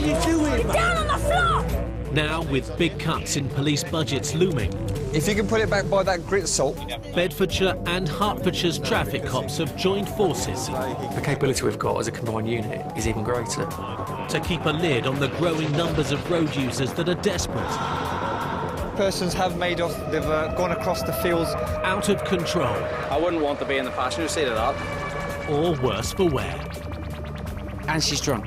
you doing? Get down on the floor! Now, with big cuts in police budgets looming, if you can put it back by that grit salt. Bedfordshire and Hertfordshire's traffic cops have joined forces The capability we've got as a combined unit is even greater. to keep a lid on the growing numbers of road users that are desperate, Persons have made off, they've gone across the fields. out of control, I wouldn't want to be in the passenger seat of that. or worse for wear. And she's drunk.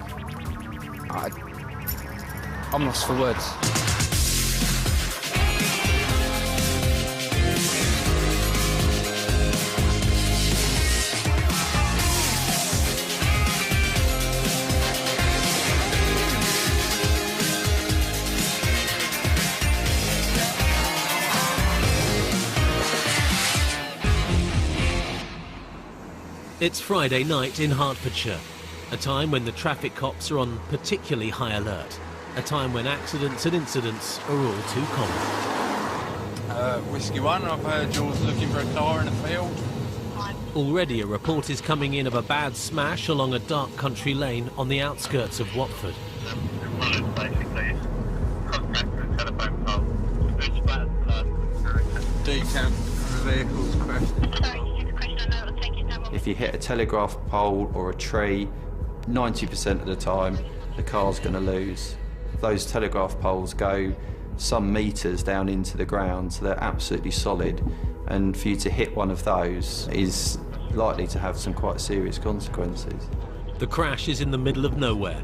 I'm lost for words. It's Friday night in Hertfordshire, a time when the traffic cops are on particularly high alert, a time when accidents and incidents are all too common. Whiskey 1, I've heard you're looking for a car in a field. Already a report is coming in of a bad smash along a dark country lane on the outskirts of Watford. Decamp for the vehicle's crashed. If you hit a telegraph pole or a tree, 90% of the time the car's going to lose. Those telegraph poles go some metres down into the ground, so they're absolutely solid, and for you to hit one of those is likely to have some quite serious consequences. The crash is in the middle of nowhere.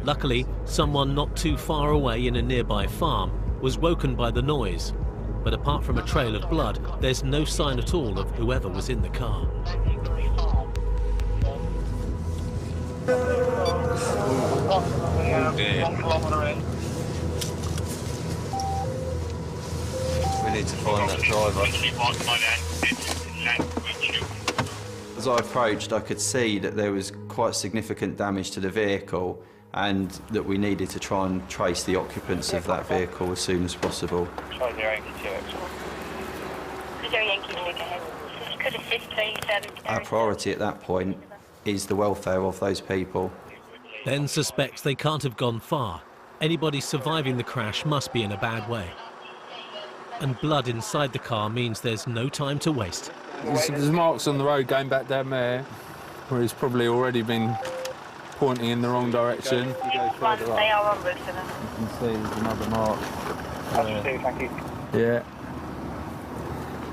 Luckily, someone not too far away in a nearby farm was woken by the noise, but apart from a trail of blood, there's no sign at all of whoever was in the car. Oh dear. We need to find that driver. As I approached, I could see that there was quite significant damage to the vehicle and that we needed to try and trace the occupants of that vehicle as soon as possible. Our priority at that point is the welfare of those people. Ben suspects they can't have gone far. Anybody surviving the crash must be in a bad way. And blood inside the car means there's no time to waste. There's marks on the road going back down there, where he's probably already been pointing in the wrong direction. They are on both of them. You can see there's another mark. Thank you. Yeah.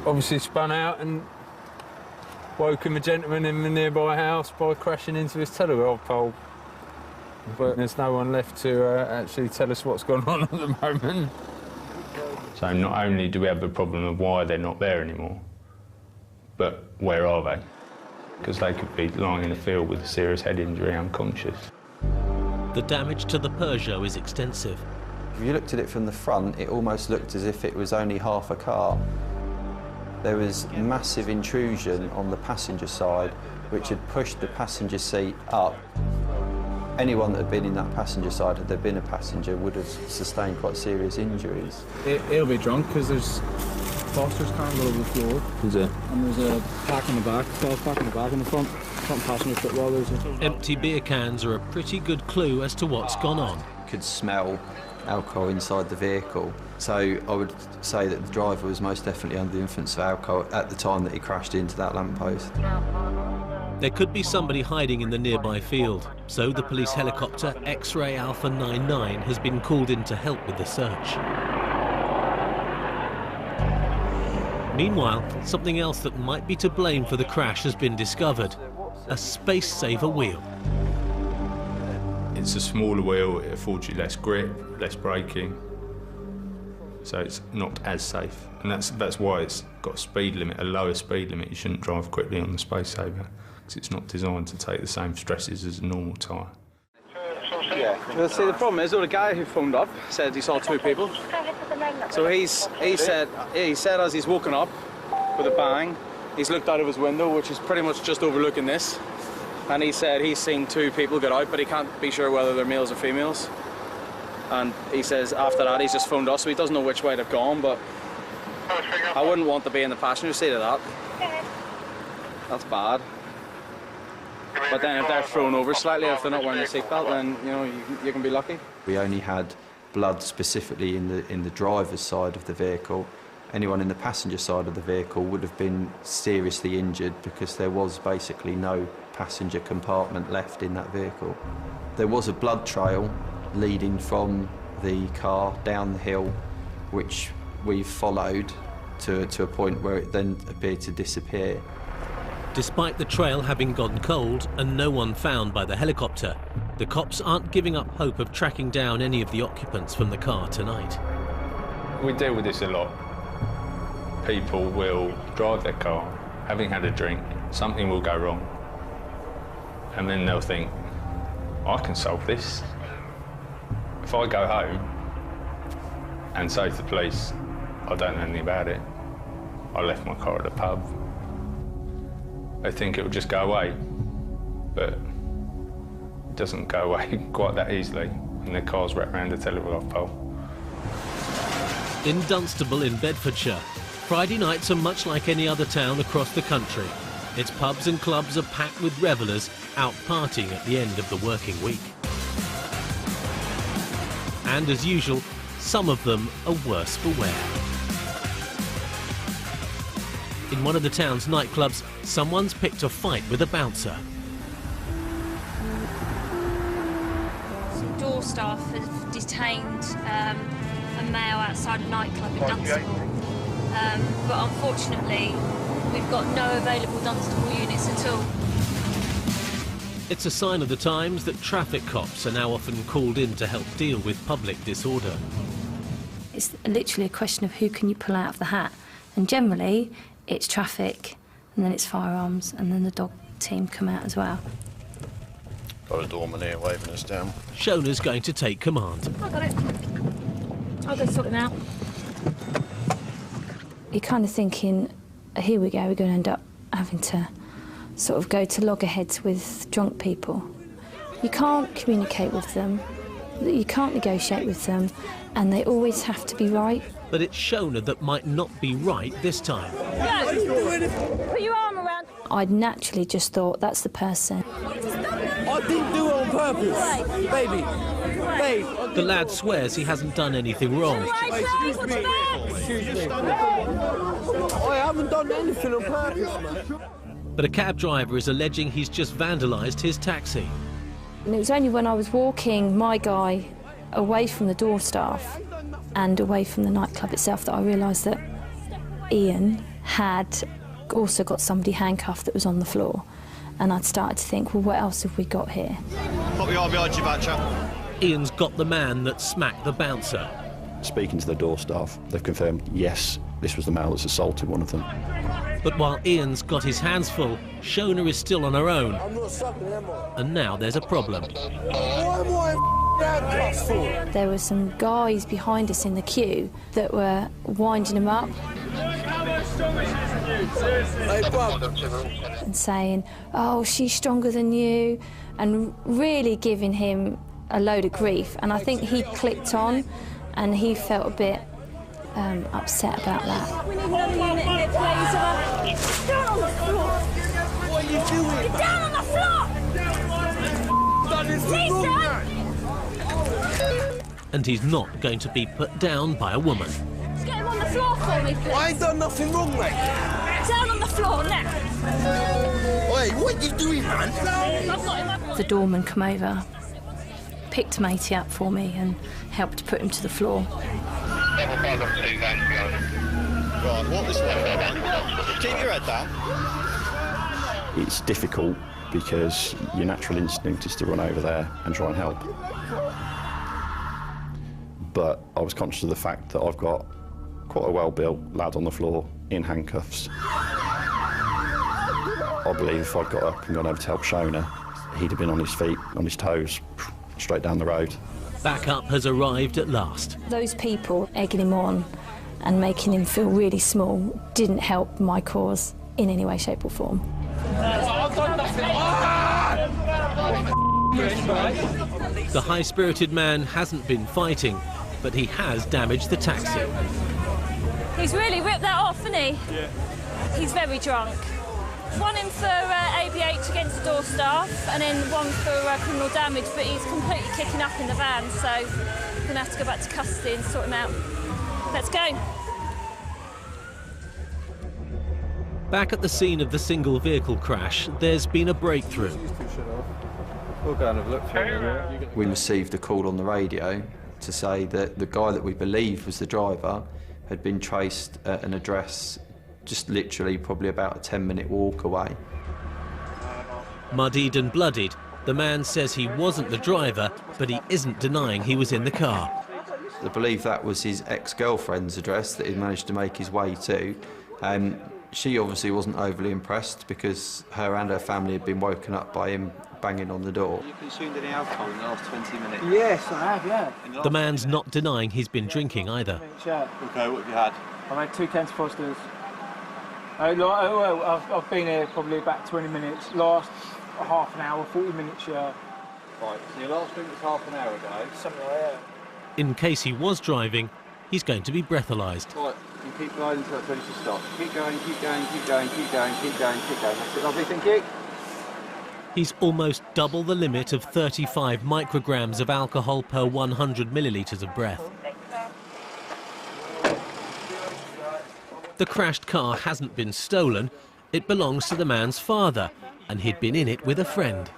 Obviously spun out and woken a gentleman in the nearby house by crashing into his telegraph pole. But there's no one left to actually tell us what's gone on at the moment. So not only do we have the problem of why they're not there anymore, but where are they? Because they could be lying in the field with a serious head injury, unconscious. The damage to the Peugeot is extensive. If you looked at it from the front, it almost looked as if it was only half a car. There was massive intrusion on the passenger side, which had pushed the passenger seat up. Anyone that had been in that passenger side, had there been a passenger, would have sustained quite serious injuries. He'll be drunk because there's Foster's can't go over the floor. Is it? And there's a pack in the back, 12 pack in the back in the front passenger footwell. Empty beer cans are a pretty good clue as to what's gone on. You could smell alcohol inside the vehicle. So I would say that the driver was most definitely under the influence of alcohol at the time that he crashed into that lamppost. There could be somebody hiding in the nearby field, so the police helicopter X-Ray Alpha 99 has been called in to help with the search. Meanwhile, something else that might be to blame for the crash has been discovered: a space-saver wheel. It's a smaller wheel, it affords you less grip, less braking, so it's not as safe. And that's why it's got a speed limit, a lower speed limit. You shouldn't drive quickly on the Space Saver, because it's not designed to take the same stresses as a normal tyre. Yeah, well, see, the problem is, the guy who phoned up said he saw two people. So he said as he's woken up with a bang, he's looked out of his window, which is pretty much just overlooking this, and he said he's seen two people get out, but he can't be sure whether they're males or females. And he says after that he's just phoned us, so he doesn't know which way they've gone, but I wouldn't want to be in the passenger seat of that. That's bad. But then if they're thrown over slightly, if they're not wearing a seatbelt, then you know you can be lucky. We only had blood specifically in the driver's side of the vehicle. Anyone in the passenger side of the vehicle would have been seriously injured because there was basically no passenger compartment left in that vehicle. There was a blood trail leading from the car down the hill, which we followed to a point where it then appeared to disappear. Despite the trail having gone cold and no one found by the helicopter, the cops aren't giving up hope of tracking down any of the occupants from the car tonight. We deal with this a lot. People will drive their car, having had a drink, something will go wrong, and then they'll think, I can solve this. If I go home and say to the police, I don't know anything about it, I left my car at the pub, they think it will just go away, but it doesn't go away quite that easily, and their car's wrapped around a telegraph pole. In Dunstable in Bedfordshire, Friday nights are much like any other town across the country. Its pubs and clubs are packed with revellers out partying at the end of the working week. And as usual, some of them are worse for wear. In one of the town's nightclubs, someone's picked a fight with a bouncer. Some door staff have detained a male outside a nightclub in Dunstable. But unfortunately, we've got no available Dunstable units at all. It's a sign of the times that traffic cops are now often called in to help deal with public disorder. It's literally a question of who can you pull out of the hat. And generally, it's traffic, and then it's firearms, and then the dog team come out as well. Got a doorman here waving us down. Shona's going to take command. I got it. I'll go sort it out. You're kind of thinking, here we go, we're going to end up having to sort of go to loggerheads with drunk people. You can't communicate with them, you can't negotiate with them, and they always have to be right. But it's Shona that might not be right this time. Go! Put your arm around. I'd naturally just thought, that's the person. I didn't do it on purpose, baby. Babe. The lad swears he hasn't done anything wrong. Excuse me. I haven't done anything on purpose, man. But a cab driver is alleging he's just vandalised his taxi. And it was only when I was walking my guy away from the door staff and away from the nightclub itself that I realised that Ian had also got somebody handcuffed that was on the floor. And I'd started to think, well, what else have we got here? Put your arm behind your back, chap. Ian's got the man that smacked the bouncer. Speaking to the door staff, they've confirmed, yes, this was the male that's assaulted one of them. But while Ian's got his hands full, Shona is still on her own. I'm not sucking them on. And now there's a problem. Why am I handcuffs for? There were some guys behind us in the queue that were winding him up. And saying, oh, she's stronger than you, and really giving him a load of grief. And I think he clicked on, and he felt a bit upset about that. We need another unit here, please. Down on the floor. What are you doing? Get down on the floor! And he's not going to be put down by a woman. Just get him on the floor for me, please. I ain't done nothing wrong, mate. Down on the floor now. Hey, what are you doing, man? I've got him. The doorman come over, picked matey up for me and helped put him to the floor. Right, walk this way. Keep your head down. It's difficult because your natural instinct is to run over there and try and help. But I was conscious of the fact that I've got quite a well-built lad on the floor in handcuffs. I believe if I'd got up and gone over to help Shona, he'd have been on his feet, on his toes, straight down the road. Backup has arrived at last. Those people egging him on and making him feel really small didn't help my cause in any way, shape or form. The high-spirited man hasn't been fighting, but he has damaged the taxi. He's really ripped that off, hasn't he? Yeah. He's very drunk. one in for ABH against the door staff, and then one for criminal damage, but he's completely kicking up in the van, so we're going to have to go back to custody and sort him out. Let's go. Back at the scene of the single vehicle crash, there's been a breakthrough. We'll go and have a look for you. We received a call on the radio to say that the guy that we believed was the driver had been traced at an address just literally probably about a 10-minute walk away. Muddied and bloodied, the man says he wasn't the driver, but he isn't denying he was in the car. I believe that was his ex-girlfriend's address that he'd managed to make his way to. She obviously wasn't overly impressed because her and her family had been woken up by him banging on the door. Have you consumed any alcohol in the last 20 minutes? Yes, I have, yeah. The man's not denying he's been drinking either. Okay, what have you had? I've had 2 cans of Fosters. I've been here probably about 20 minutes. Last half an hour, 40 minutes, yeah. Right, so your last drink was half an hour ago? Something like that. In case he was driving, he's going to be breathalyzed. Right, you keep going until it's ready to stop. Keep going, keep going, keep going, keep going, keep going, keep going. That's it, lovely, thank you. He's almost double the limit of 35 micrograms of alcohol per 100 millilitres of breath. The crashed car hasn't been stolen. It belongs to the man's father, and he'd been in it with a friend.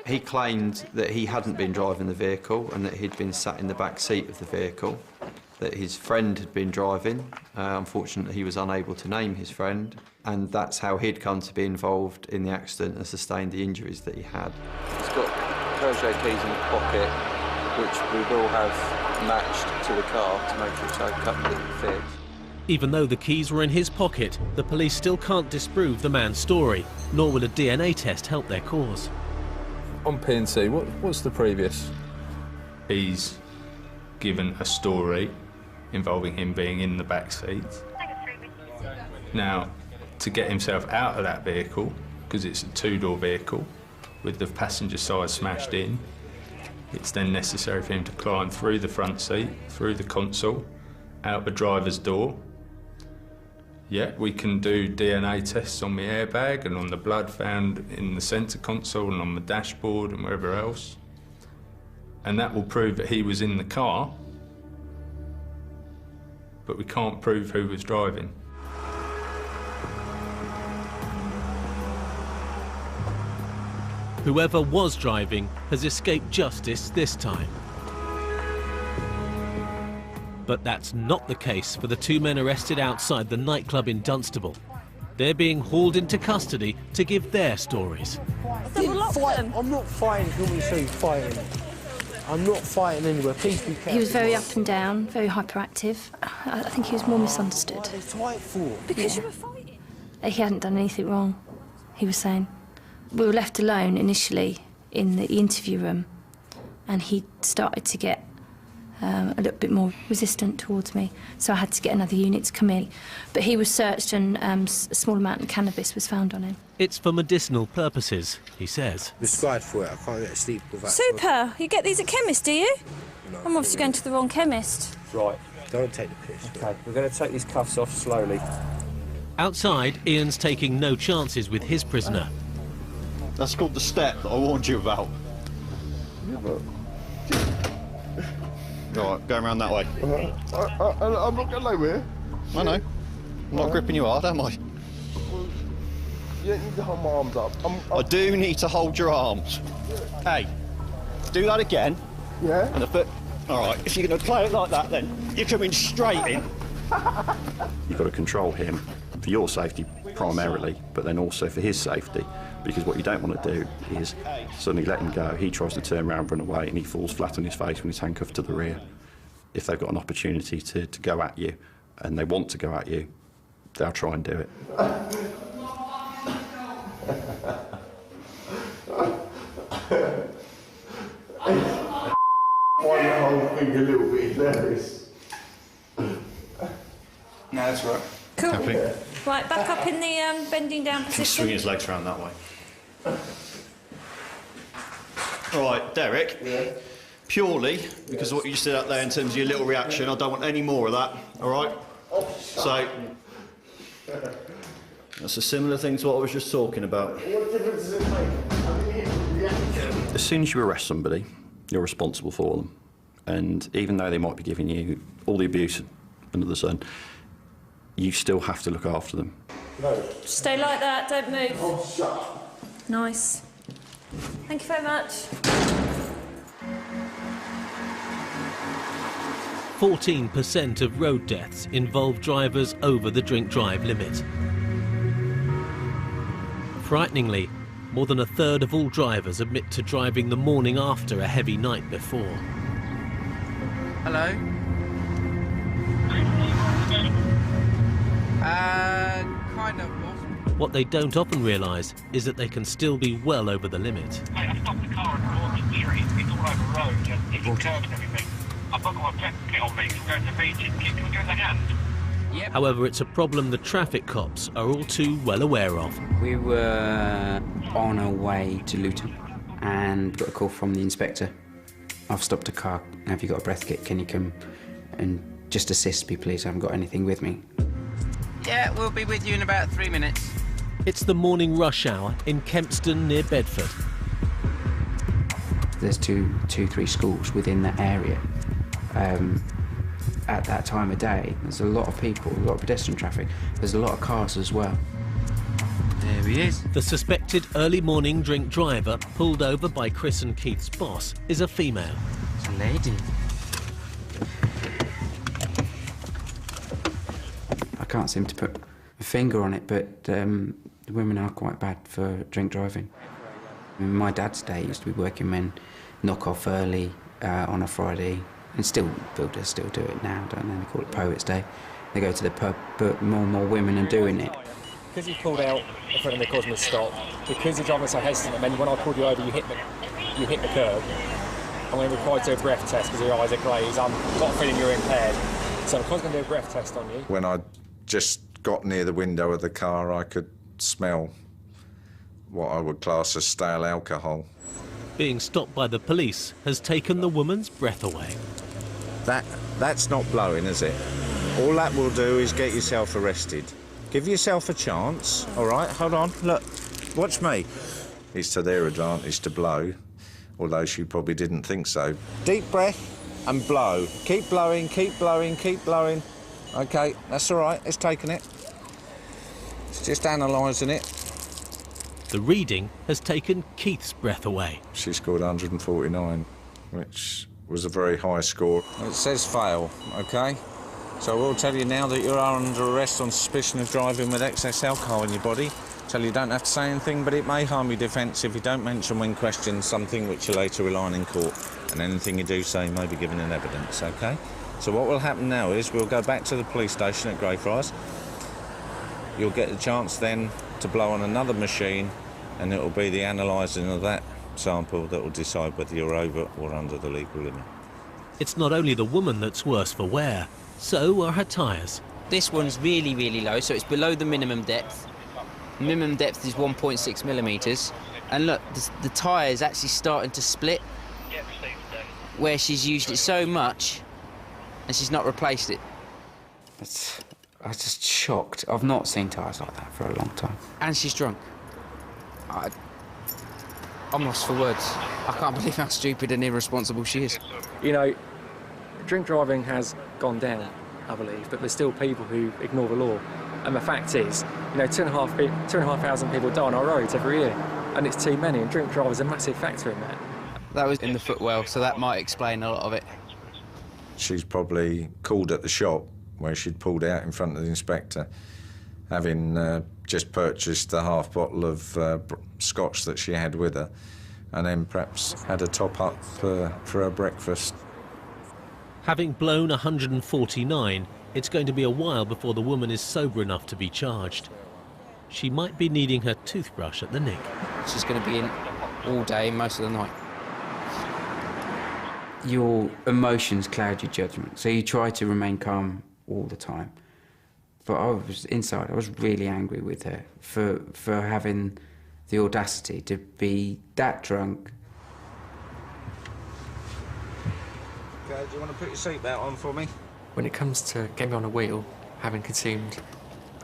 He claimed that he hadn't been driving the vehicle and that he'd been sat in the back seat of the vehicle, that his friend had been driving. Unfortunately, he was unable to name his friend, and that's how he'd come to be involved in the accident and sustained the injuries that he had. He's got Peugeot keys in his pocket, which we will have matched to the car to make sure it's completely fit. Even though the keys were in his pocket, the police still can't disprove the man's story, nor will a DNA test help their cause. On P&C, what's the previous? He's given a story involving him being in the back seat. Now, to get himself out of that vehicle, because it's a 2-door vehicle with the passenger side smashed in, it's then necessary for him to climb through the front seat, through the console, out the driver's door. Yeah, we can do DNA tests on the airbag and on the blood found in the centre console and on the dashboard and wherever else. And that will prove that he was in the car, but we can't prove who was driving. Whoever was driving has escaped justice this time. But that's not the case for the 2 men arrested outside the nightclub in Dunstable. They're being hauled into custody to give their stories. I'm not fighting. Who we say fighting? I'm not fighting anywhere. Please be careful. He was very up and down, very hyperactive. I think he was more misunderstood. Because you were fighting. He hadn't done anything wrong, he was saying. We were left alone initially in the interview room, and he started to get a little bit more resistant towards me, so I had to get another unit to come in. But he was searched and a small amount of cannabis was found on him. It's for medicinal purposes, he says. Prescribed for it, I can't get sleep without... Super! You get these at chemist, do you? No, I'm obviously going to the wrong chemist. Right, don't take the piss. OK, we're going to take these cuffs off slowly. Outside, Ian's taking no chances with his prisoner. That's called the step that I warned you about. Right, going around that way. I'm not going nowhere. I know. I'm not gripping you hard, am I? You don't need to hold my arms up. I do need to hold your arms. Hey, do that again. Yeah? And a bit. All right, if you're going to play it like that, then you're coming straight in. You've got to control him for your safety primarily, but then also for his safety. Because what you don't want to do is suddenly let him go. He tries to turn around, run away, and he falls flat on his face when he's handcuffed to the rear. If they've got an opportunity to go at you, and they want to go at you, they'll try and do it. Find the whole thing a little bit hilarious. No, that's right. Cool. Happy? Right, back up in the bending down He's position. swinging his legs around that way. Right, Derek. Yeah. Purely because of what you just did up there in terms of your little reaction, I don't want any more of that, all right? So, That's a similar thing to what I was just talking about. What difference does it make? As soon as you arrest somebody, you're responsible for them. And even though they might be giving you all the abuse under the sun, you still have to look after them. No. Stay like that, don't move. Oh, shut up. Nice. Thank you very much. 14% of road deaths involve drivers over the drink-drive limit. Frighteningly, more than a third of all drivers admit to driving the morning after a heavy night before. Hello? Kind of, boss. What they don't often realise is that they can still be well over the limit. Mate, I stopped the car at Orchard Street. It's all over the road. It's curbs and everything. I've got my jacket on me. I'm going to the beach. Can we give us a hand? Yep. However, it's a problem the traffic cops are all too well aware of. We were on our way to Luton and got a call from the inspector. I've stopped a car. Have you got a breath kit? Can you come and just assist me, please? I haven't got anything with me. Yeah, we'll be with you in about 3 minutes. It's the morning rush hour in Kempston near Bedford. There's three schools within that area. At that time of day, there's a lot of people, a lot of pedestrian traffic. There's a lot of cars as well. There he is. The suspected early morning drink driver pulled over by Chris and Keith's boss is a female. It's a lady. I can't seem to put a finger on it, but the women are quite bad for drink driving. In my dad's day, used to be working men knock off early on a Friday, and still builders still do it now, don't they? They call it Poets' Day. They go to the pub, but more and more women are doing it. Because you pulled out in front of me, caused me to stop. Because you're driving so hesitant, and then when I pulled you over, you hit the curb. I'm going to be required to do a breath test because your eyes are glazed. I'm not feeling you're impaired, so I'm going to do a breath test on you. When I just got near the window of the car, I could smell what I would class as stale alcohol. Being stopped by the police has taken the woman's breath away. That's not blowing, is it? All that will do is get yourself arrested. Give yourself a chance, all right? Hold on, look, watch me. It's to their advantage to blow, although she probably didn't think so. Deep breath and blow. Keep blowing, keep blowing, keep blowing. OK, that's all right, it's taking it. It's just analysing it. The reading has taken Keith's breath away. She scored 149, which was a very high score. It says fail, OK? So I will tell you now that you are under arrest on suspicion of driving with excess alcohol in your body. Tell you don't have to say anything, but it may harm your defence if you don't mention when questioned something which you later rely on in court. And anything you do say may be given in evidence, OK? So what will happen now is we'll go back to the police station at Greyfriars. You'll get the chance then to blow on another machine, and it will be the analysing of that sample that will decide whether you're over or under the legal limit. It's not only the woman that's worse for wear, so are her tyres. This one's really, really low, so it's below the minimum depth. The minimum depth is 1.6 millimetres. And look, the tyre is actually starting to split, where she's used it so much and she's not replaced it. I was just shocked. I've not seen tyres like that for a long time. And she's drunk. I'm lost for words. I can't believe how stupid and irresponsible she is. You know, drink driving has gone down, I believe, but there's still people who ignore the law. And the fact is, you know, 2,500 people die on our roads every year, and it's too many, and drink driving's a massive factor in that. That was in the footwell, so that might explain a lot of it. She's probably called at the shop where she'd pulled out in front of the inspector, having just purchased the half bottle of scotch that she had with her, and then perhaps had a top-up for her breakfast. Having blown 149, it's going to be a while before the woman is sober enough to be charged. She might be needing her toothbrush at the nick. She's going to be in all day, most of the night. Your emotions cloud your judgment, so you try to remain calm all the time. But I was really angry with her for having the audacity to be that drunk. Okay, do you want to put your seatbelt on for me? When it comes to getting on a wheel, having consumed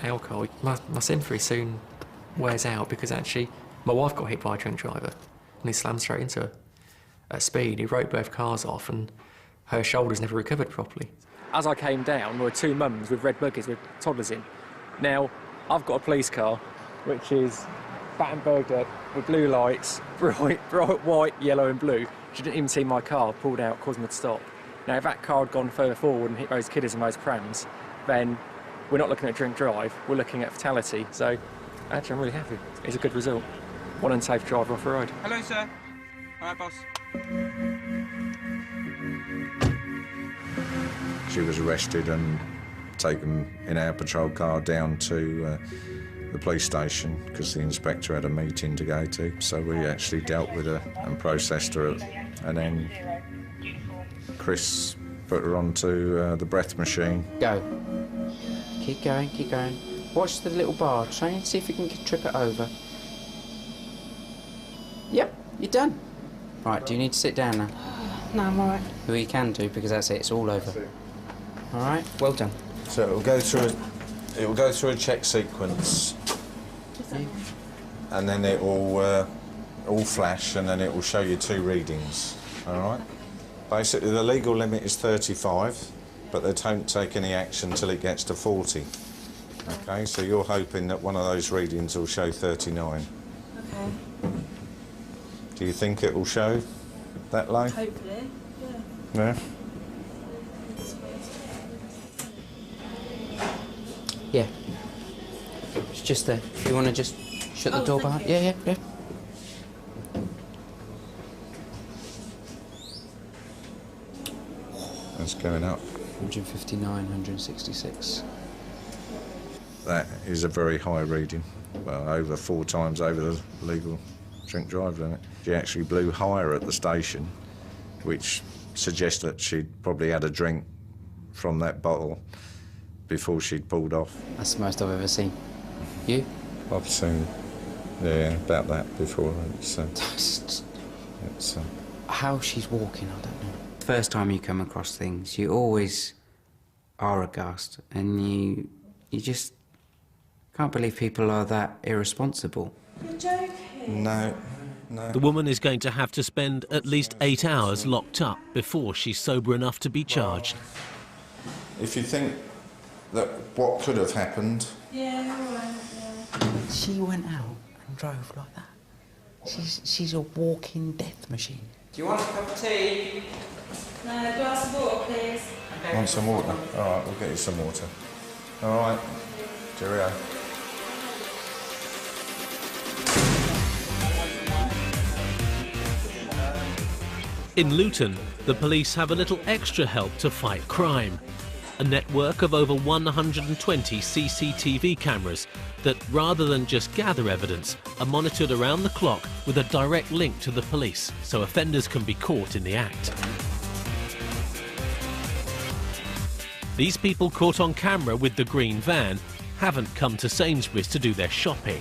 alcohol, my sympathy soon wears out, because actually my wife got hit by a drink driver and he slammed straight into her at speed. He wrote both cars off and her shoulders never recovered properly. As I came down, there were two mums with red buggies with toddlers in. Now, I've got a police car, which is Battenberged up with blue lights, bright white, yellow and blue. She didn't even see my car pulled out, causing me to stop. Now, if that car had gone further forward and hit those kiddies and those prams, then we're not looking at drink drive, we're looking at fatality. So, actually, I'm really happy. It's a good result. One unsafe driver off the road. Hello, sir. All right, boss. She was arrested and taken in our patrol car down to the police station because the inspector had a meeting to go to. So we actually dealt with her and processed her, and then Chris put her onto the breath machine. Go. Keep going, keep going. Watch the little bar. Try and see if you can trip it over. Yep, you're done. Right, do you need to sit down now? No, I'm all right. Well, you can do, because that's it. It's all over. All right, well done. So it will go through a check sequence, and then it will all flash, and then it will show you two readings. All right. Basically, the legal limit is 35, but they don't take any action till it gets to 40. Okay, so you're hoping that one of those readings will show 39. Okay. Do you think it will show that low? Hopefully, yeah. Yeah. Yeah. It's just there. If you want to just shut the door behind. Yeah. That's going up. 159, 166. That is a very high reading. Well, over 4 times over the legal drink drive limit. She actually blew higher at the station, which suggests that she'd probably had a drink from that bottle before she'd pulled off. That's the most I've ever seen. You? I've seen, yeah, about that before. How she's walking, I don't know. First time you come across things, you always are aghast, and you just can't believe people are that irresponsible. You're joking? No. The woman is going to have to spend at least 8 hours locked up before she's sober enough to be charged. If you think that what could have happened... Yeah, all right, yeah. She went out and drove like that. She's a walking death machine. Do you want a cup of tea? No, a glass of water, please. Okay. Want some water? All right, we'll get you some water. All right. Cheerio. In Luton, the police have a little extra help to fight crime. A network of over 120 CCTV cameras that, rather than just gather evidence, are monitored around the clock with a direct link to the police, so offenders can be caught in the act. These people caught on camera with the green van haven't come to Sainsbury's to do their shopping.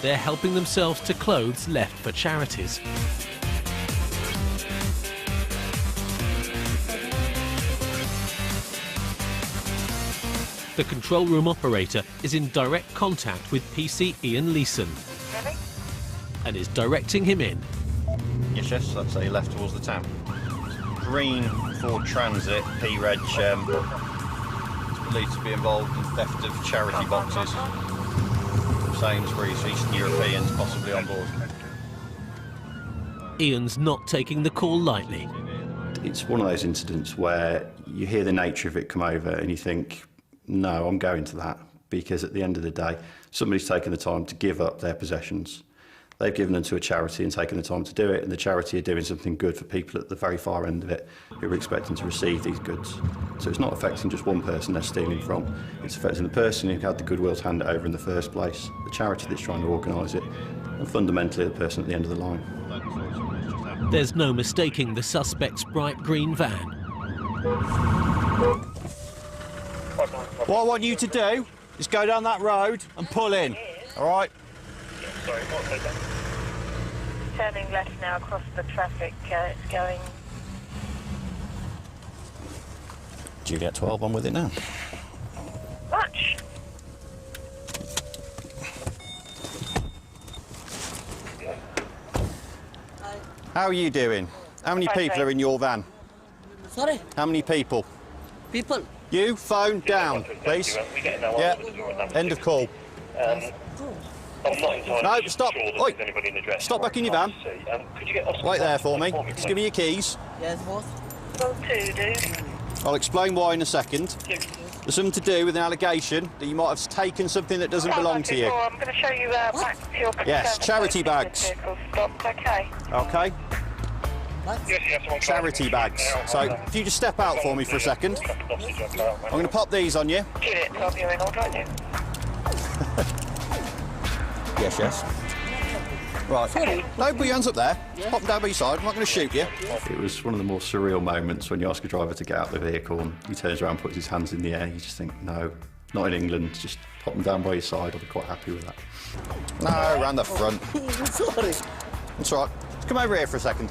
They're helping themselves to clothes left for charities. The control room operator is in direct contact with PC Ian Leeson and is directing him in. Yes, I'd say left towards the town. Green Ford Transit, P-Reg, believed to be involved in theft of charity boxes. Sainsbury's, Eastern Europeans, possibly on board. Ian's not taking the call lightly. It's one of those incidents where you hear the nature of it come over and you think, no, I'm going to that, because at the end of the day, somebody's taken the time to give up their possessions. They've given them to a charity and taken the time to do it, and the charity are doing something good for people at the very far end of it who are expecting to receive these goods. So it's not affecting just one person they're stealing from, it's affecting the person who had the goodwill to hand it over in the first place, the charity that's trying to organise it, and fundamentally the person at the end of the line. There's no mistaking the suspect's bright green van. What I want you to do is go down that road and pull in, all right? Sorry, what's that? Turning left now across the traffic, it's going... Do you get 12 on with it now? Much? How are you doing? How many people are in your van? Sorry? How many people? People. You, phone down, please. Yeah, end of call. No, stop. Oi. Stop back in your van. Wait there for me. Just give me your keys. Yes, boss. I'll explain why in a second. There's something to do with an allegation that you might have taken something that doesn't belong to you. I'm going to show you back to your Yes, charity bags. Okay. Okay? Charity bags. So, if you just step out for me for a second. I'm going to pop these on you. Get it, so you're in order, aren't you? Yes, yes. Right. No, put your hands up there. Pop them down by your side. I'm not going to shoot you. It was one of the more surreal moments when you ask a driver to get out of the vehicle and he turns around and puts his hands in the air. You just think, no, not in England. Just pop them down by your side. I'll be quite happy with that. No, round the front. Sorry. That's all right. Just come over here for a second.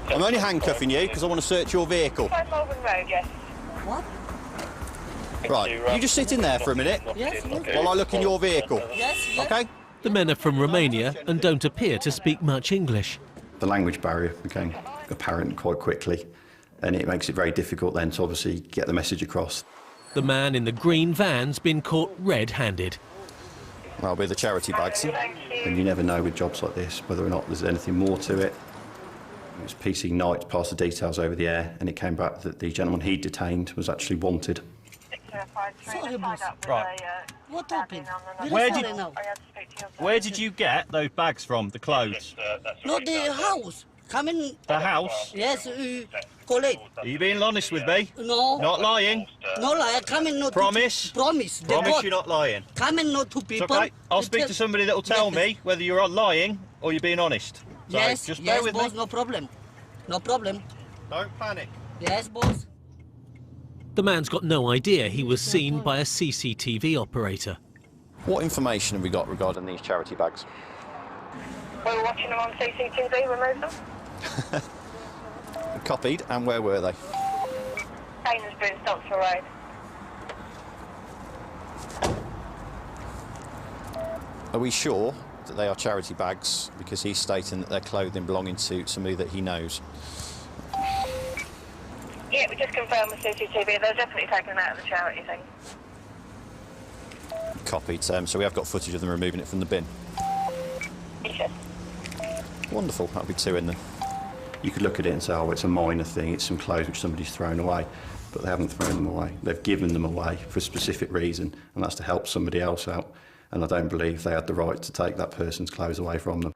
I'm only handcuffing you because I want to search your vehicle. Melbourne Road, yes. What? Right, you just sit in there for a minute Yes, yes. while I look in your vehicle. Yes, yes. Okay? The men are from Romania and don't appear to speak much English. The language barrier became apparent quite quickly, and it makes it very difficult then to obviously get the message across. The man in the green van's been caught red-handed. I'll be the charity bags. And you never know with jobs like this whether or not there's anything more to it. It was PC Knight passed the details over the air, and it came back that the gentleman he'd detained was actually wanted. Sorry, boss. Right. What happened? Where did you get those bags from, the clothes? Not the house. Come in. The house? Yes, collect. Are you being honest with me? No. Not lying? No lie. Come in. Not Promise? Promise. Promise you're not lying? Come in. Not two It's people. okay. I'll speak to somebody that will tell me whether you're lying or you're being honest. So Yes, just bear yes, with boss. me. No problem. No problem. Don't panic. Yes, boss. The man's got no idea he was seen by a CCTV operator. What information have we got regarding these charity bags? We were watching them on CCTV, remove them. Copied, and where were they? Sainsbury's, Stockton Road. Are we sure that they are charity bags? Because he's stating that they're clothing belonging to somebody that he knows. Yeah, we just confirmed with CCTV. They're definitely taken out of the charity thing. Copied. So we have got footage of them removing it from the bin. Yes. Wonderful. That'll be two in them. You could look at it and say, oh, it's a minor thing. It's some clothes which somebody's thrown away. But they haven't thrown them away. They've given them away for a specific reason, and that's to help somebody else out. And I don't believe they had the right to take that person's clothes away from them.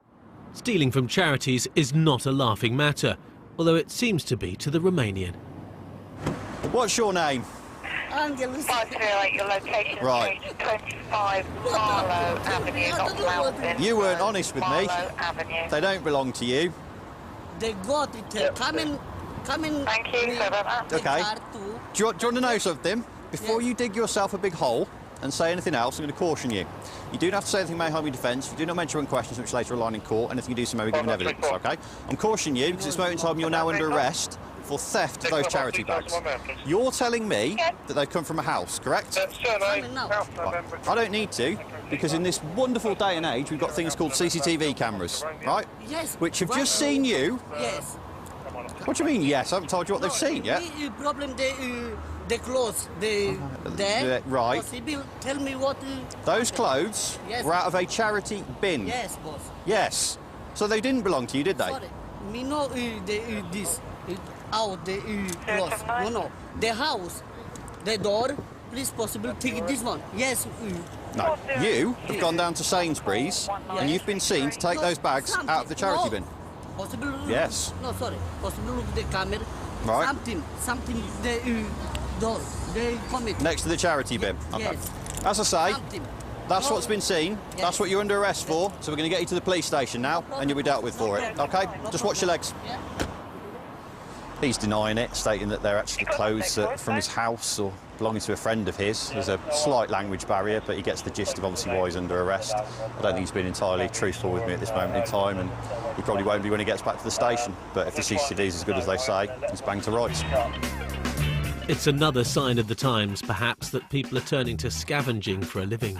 Stealing from charities is not a laughing matter, although it seems to be to the Romanian. What's your name? Angelus. 538, your location Right. is 25 Marlow Avenue, not Melbourne. You weren't honest with me. Marlow Avenue. They don't belong to you. They got it. Come in. Come in. Thank you, sorry about that. Okay. Do you want to know something? Before you dig yourself a big hole and say anything else, I'm going to caution you. You do not have to say anything may harm your defence. You do not mention questions which later align in court. Anything you do so may be given evidence, OK? I'm cautioning you because at this moment in time you're now under arrest for theft of those charity bags. You're telling me that they've come from a house, correct? Right. I don't need to, because in this wonderful day and age we've got things called CCTV cameras, right? Yes. Which have just seen you. Yes. What do you mean, yes? I haven't told you what they've seen yet. The problem, the clothes, there. Right. Possible, tell me what... Those clothes Yes. were out of a charity bin. Yes, boss. Yes. So they didn't belong to you, did they? Sorry. Me know this. Out the clothes. No. The house, the door, please possible take this one. Yes. No. You have gone down to Sainsbury's and you've been seen to take those bags out of the charity bin. Possible. Yes. No, sorry. Possible look the camera. Right. Something. The door. They comment. Next to the charity bin. Okay. Yes. As I say, Something. that's what's been seen. Yes. That's what you're under arrest for. So we're going to get you to the police station now and you'll be dealt with for it. Okay? Just watch your legs. Yeah. He's denying it, stating that they're actually clothes from his house or belonging to a friend of his. There's a slight language barrier, but he gets the gist of obviously why he's under arrest. I don't think he's been entirely truthful with me at this moment in time, and he probably won't be when he gets back to the station. But if the CCTV is as good as they say, he's banged to rights. It's another sign of the times, perhaps, that people are turning to scavenging for a living.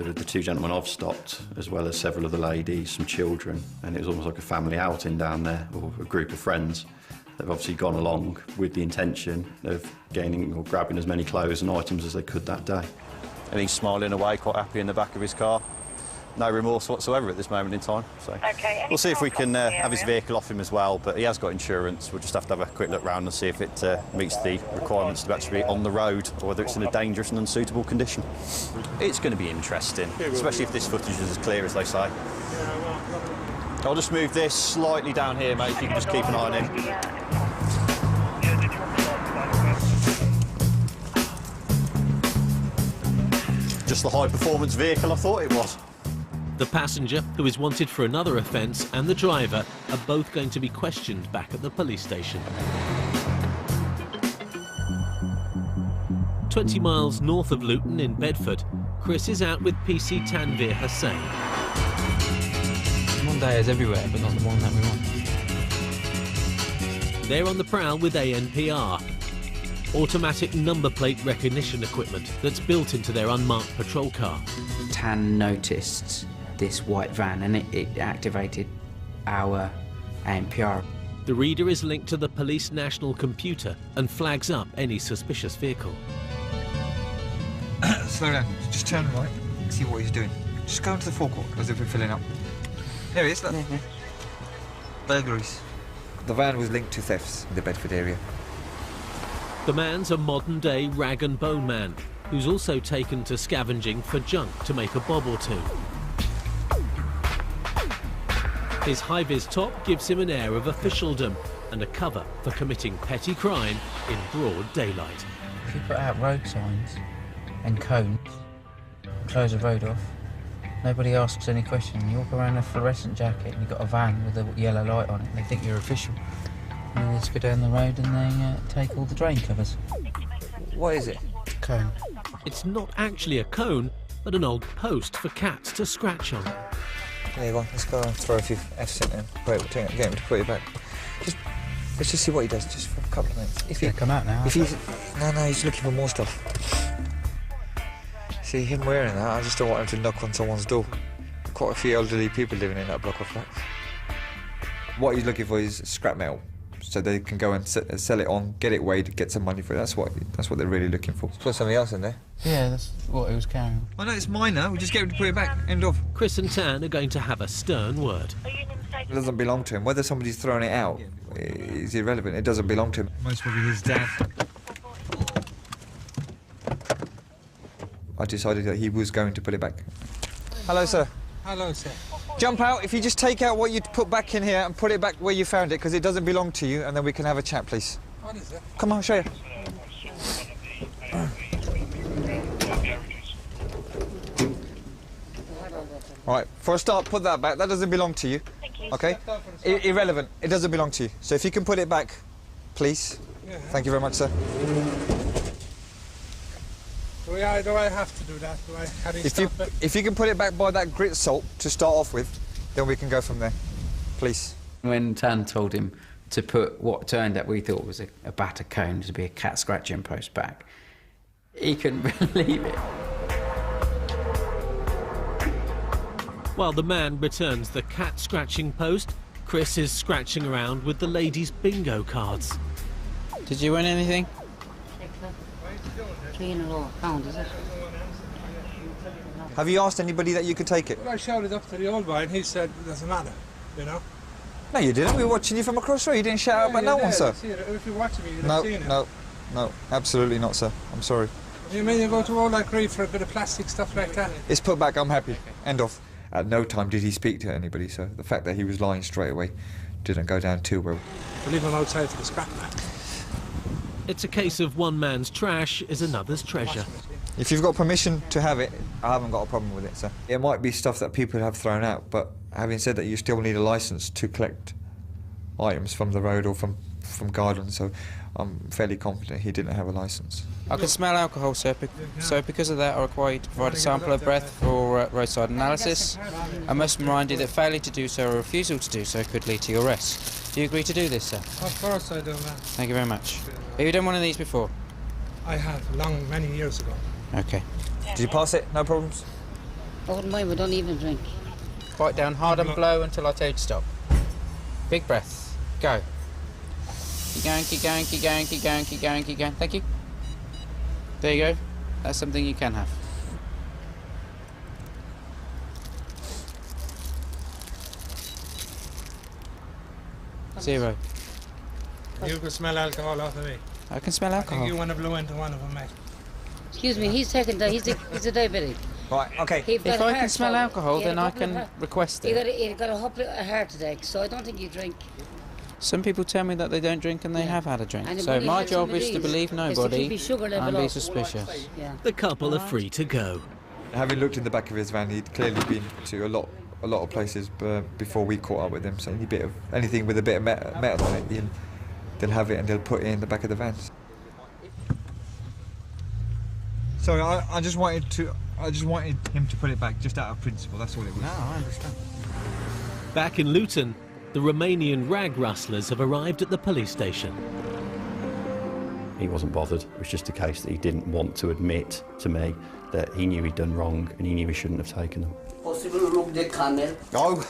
The two gentlemen I've stopped, as well as several of the ladies, some children, and it was almost like a family outing down there, or a group of friends. They've obviously gone along with the intention of gaining or grabbing as many clothes and items as they could that day. And he's smiling away, quite happy in the back of his car. No remorse whatsoever at this moment in time. So we'll see if we can have his vehicle off him as well, but he has got insurance. We'll just have to have a quick look round and see if it meets the requirements to actually be on the road, or whether it's in a dangerous and unsuitable condition. It's going to be interesting, especially if this footage is as clear as they say. I'll just move this slightly down here, mate, if you can just keep an eye on him. Just the high-performance vehicle I thought it was. The passenger, who is wanted for another offence, and the driver are both going to be questioned back at the police station. 20 miles north of Luton in Bedford, Chris is out with PC Tanvir Hussain. Monday is everywhere, but not the one that we want. They're on the prowl with ANPR, automatic number plate recognition equipment that's built into their unmarked patrol car. Tan noticed this white van and it activated our ANPR. The reader is linked to the police national computer and flags up any suspicious vehicle. Slow down, just turn right, see what he's doing. Just go into the forecourt as if we're filling up. There he is, look. Burglaries. The van was linked to thefts in the Bedford area. The man's a modern-day rag and bone man, who's also taken to scavenging for junk to make a bob or two. His high-vis top gives him an air of officialdom and a cover for committing petty crime in broad daylight. If you put out road signs and cones, close the road off, nobody asks any question. You walk around in a fluorescent jacket and you've got a van with a yellow light on it, and they think you're official. And they just go down the road and they take all the drain covers. What is it? Cone. It's not actually a cone, but an old post for cats to scratch on. There you go, let's go and throw a few F's in him. Wait, get him to put it back. Let's just see what he does, just for a couple of minutes. If he'll come out now. If he's... No, he's looking for more stuff. See, him wearing that, I just don't want him to knock on someone's door. Quite a few elderly people living in that block of flats. What he's looking for is scrap metal, so they can go and sell it on, get it weighed, get some money for it. That's what they're really looking for. Put something else in there. Yeah, that's what he was carrying. Oh no, it's mine now. We just get him to put it back. End of. Chris and Tan are going to have a stern word. It doesn't belong to him. Whether somebody's thrown it out is irrelevant. It doesn't belong to him. Most probably his dad. I decided that he was going to put it back. Hello, sir. Hello, sir. Jump out. If you just take out what you put back in here and put it back where you found it, because it doesn't belong to you, and then we can have a chat, please. What is it? Come on, I'll show you. All right, for a start, put that back. That doesn't belong to you. Okay? Irrelevant. It doesn't belong to you. So if you can put it back, please. Yeah. Thank you very much, sir. Do I have to do that? Do I have to stop it? If you can put it back by that grit salt to start off with, then we can go from there. Please. When Tan told him to put what turned out we thought was a batter cone to be a cat scratching post back, he couldn't believe it. While the man returns the cat scratching post, Chris is scratching around with the ladies' bingo cards. Did you win anything? £3.5, is it? Have you asked anybody that you could take it? Well, I showed it up to the old boy and he said it doesn't matter, you know? No, you didn't. We were watching you from across the road. You didn't shout out about no one, sir. If you're watching me, you'd have seen it. No, absolutely not, sir. I'm sorry. You mean you go to all that grief for a bit of plastic stuff like that? It's put back. I'm happy. End of. At no time did he speak to anybody, so the fact that he was lying straight away didn't go down too well. We'll leave him outside for the scrap man. It's a case of one man's trash is another's treasure. If you've got permission to have it, I haven't got a problem with it, sir. It might be stuff that people have thrown out, but having said that, you still need a licence to collect items from the road or from gardens, so I'm fairly confident he didn't have a licence. I can smell alcohol, sir, so because of that I require you to provide a sample of breath for roadside analysis. I must remind you that failure to do so or refusal to do so could lead to your arrest. Do you agree to do this, sir? Of course I do, man. Thank you very much. Have you done one of these before? I have, many years ago. Okay. Did you pass it? No problems? Oh my, we don't even drink. Bite down hard and blow until I tell you to stop. Big breaths. Go. Keep going, keep going, keep going, keep going, keep going, keep going. Thank you. There you go. That's something you can have. Zero. You can smell alcohol off of me. I can smell I alcohol. think you want to blow into one of them, mate. Excuse me, he's taking that. He's a diabetic. Right, okay. If I can smell alcohol, then I can request it. He got a heart attack, so I don't think you drink. Some people tell me that they don't drink and they have had a drink. And So when you my have some job of is to these, believe is to nobody keep his sugar level and be up. suspicious. Yeah. The couple are free to go. Having looked in the back of his van, he'd clearly been to a lot of places before we caught up with him. So anything with a bit of metal on it, they'll have it and they'll put it in the back of the van. Sorry, I just wanted him to put it back just out of principle. That's all it was. No, I understand. Back in Luton, the Romanian rag rustlers have arrived at the police station. He wasn't bothered. It was just a case that he didn't want to admit to me that he knew he'd done wrong and he knew he shouldn't have taken them. Possible look the camera. Oh,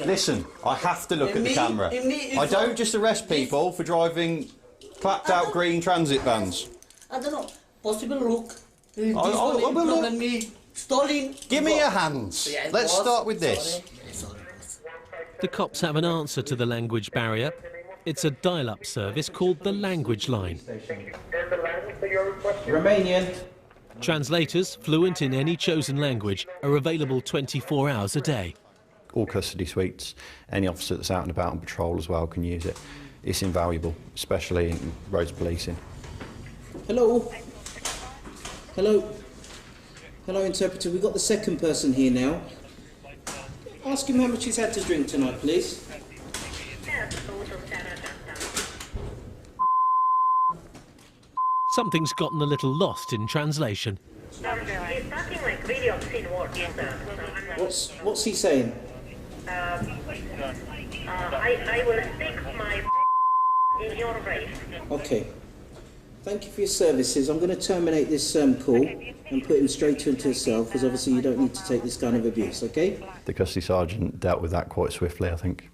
listen, I have to look at the camera. I don't just arrest people for driving clapped out green transit vans. I don't know. Possible look. This I will one look. and me stolen. Give me your hands. Yeah, Let's boss. start with this. Sorry. The cops have an answer to the language barrier. It's a dial-up service called the Language Line. Romanian. Translators, fluent in any chosen language, are available 24 hours a day. All custody suites, any officer that's out and about on patrol as well can use it. It's invaluable, especially in roads policing. Hello. Hello. Hello, interpreter. We've got the second person here now. Ask him how much he's had to drink tonight, please. Something's gotten a little lost in translation. What's he saying? I will stick my in your race. Okay. Thank you for your services. I'm going to terminate this call and put him straight into his cell, because obviously you don't need to take this kind of abuse, okay? The custody sergeant dealt with that quite swiftly, I think.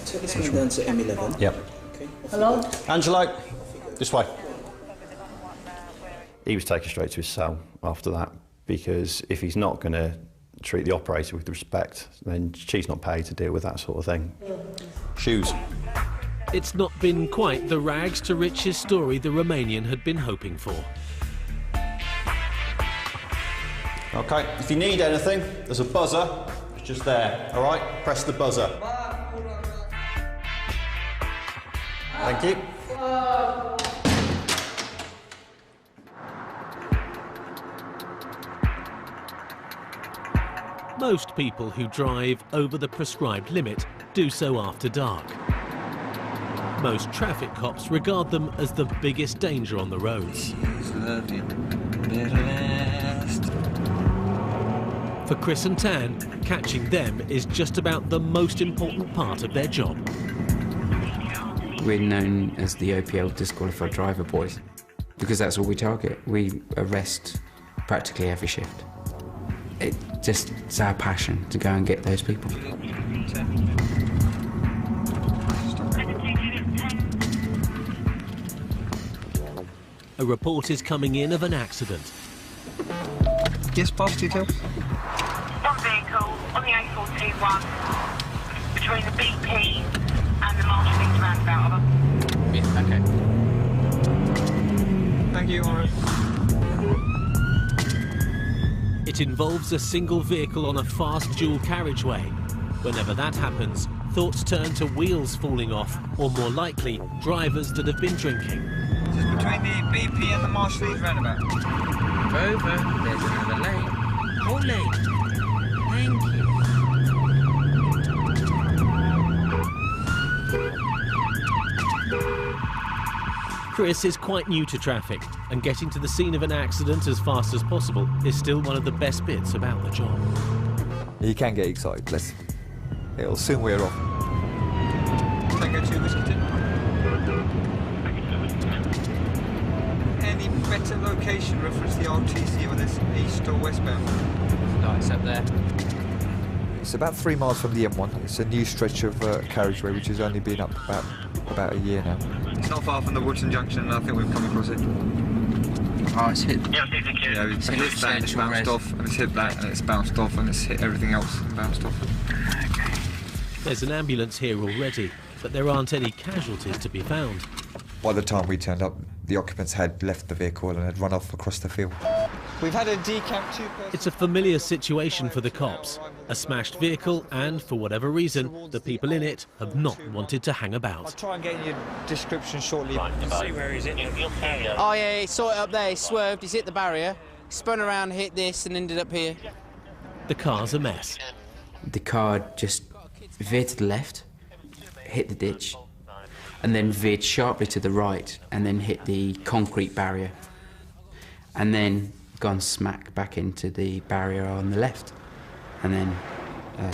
Take this man down to M11. Yep. Okay. Hello? Angelo, this way. He was taken straight to his cell after that, because if he's not going to treat the operator with respect, then she's not paid to deal with that sort of thing. Shoes. It's not been quite the rags to riches story the Romanian had been hoping for. Okay, if you need anything, there's a buzzer. It's just there, all right? Press the buzzer. Thank you. Most people who drive over the prescribed limit do so after dark. Most traffic cops regard them as the biggest danger on the roads. For Chris and Tan, catching them is just about the most important part of their job. We're known as the OPL disqualified driver boys because that's all we target. We arrest practically every shift. It's our passion to go and get those people. A report is coming in of an accident. Yes, pass details. One vehicle on the A41 between the BP and the Marshallings roundabout. Yeah, okay. Thank you, Warren. It involves a single vehicle on a fast dual carriageway. Whenever that happens, thoughts turn to wheels falling off, or more likely, drivers that have been drinking. Just between the BP and the Marshallings roundabout. Over, there's another lane. Whole lane. Thank you. Chris is quite new to traffic, and getting to the scene of an accident as fast as possible is still one of the best bits about the job. You can get excited, it'll soon wear off. Tango 2 Whiskey 10. Any any better location reference the RTC whether it's east or westbound? No, it's up there. It's about 3 miles from the M1. It's a new stretch of carriageway which has only been up about a year now. It's not far from the Woodson Junction, and I think we've come across it. Oh, it's hit. Yeah, it's hit that and it's bounced off, and it's hit that and it's bounced off, and it's hit everything else and bounced off. There's an ambulance here already, but there aren't any casualties to be found. By the time we turned up, the occupants had left the vehicle and had run off across the field. We've had a decamp 2 person. It's a familiar situation for the cops. A smashed vehicle and, for whatever reason, the people in it have not wanted to hang I'll about. try and get you a description shortly. See where he's in. Oh yeah, he saw it up there, he swerved, he's hit the barrier, spun around, hit this and ended up here. The car's a mess. The car just veered to the left, hit the ditch, and then veered sharply to the right, and then hit the concrete barrier, and then gone smack back into the barrier on the left, and then